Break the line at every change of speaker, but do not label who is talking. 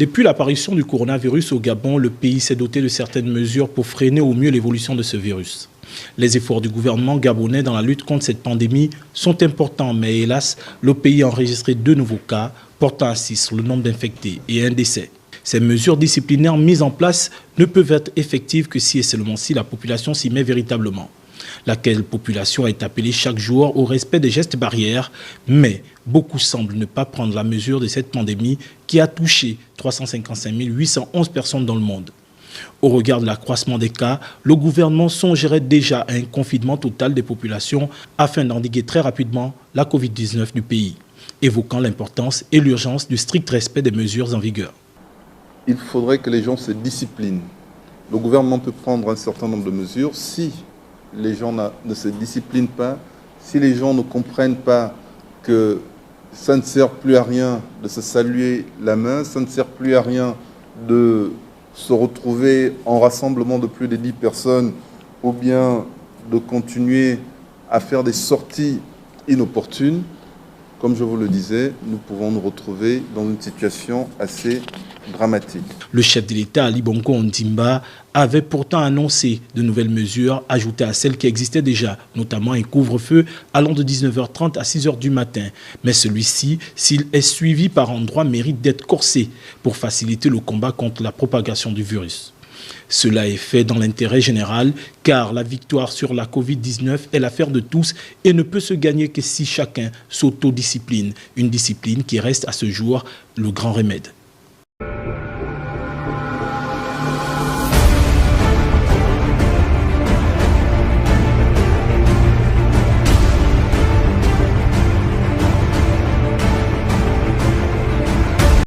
Depuis l'apparition du coronavirus au Gabon, le pays s'est doté de certaines mesures pour freiner au mieux l'évolution de ce virus. Les efforts du gouvernement gabonais dans la lutte contre cette pandémie sont importants, mais hélas, le pays a enregistré 2 nouveaux cas, portant à 6 le nombre d'infectés et un décès. Ces mesures disciplinaires mises en place ne peuvent être effectives que si et seulement si la population s'y met véritablement. Laquelle population est appelée chaque jour au respect des gestes barrières, mais beaucoup semblent ne pas prendre la mesure de cette pandémie qui a touché 355 811 personnes dans le monde. Au regard de l'accroissement des cas, le gouvernement songerait déjà à un confinement total des populations afin d'endiguer très rapidement la Covid-19 du pays, évoquant l'importance et l'urgence du strict respect des mesures en vigueur.
Il faudrait que les gens se disciplinent. Le gouvernement peut prendre un certain nombre de mesures si les gens ne se disciplinent pas, si les gens ne comprennent pas que ça ne sert plus à rien de se saluer la main, ça ne sert plus à rien de se retrouver en rassemblement de plus de 10 personnes ou bien de continuer à faire des sorties inopportunes. Comme je vous le disais, nous pouvons nous retrouver dans une situation assez dramatique.
Le chef de l'État, Ali Bongo Ondimba, avait pourtant annoncé de nouvelles mesures ajoutées à celles qui existaient déjà, notamment un couvre-feu allant de 19h30 à 6h du matin. Mais celui-ci, s'il est suivi par endroits, mérite d'être corsé pour faciliter le combat contre la propagation du virus. Cela est fait dans l'intérêt général, car la victoire sur la Covid-19 est l'affaire de tous et ne peut se gagner que si chacun s'autodiscipline. Une discipline qui reste à ce jour le grand remède.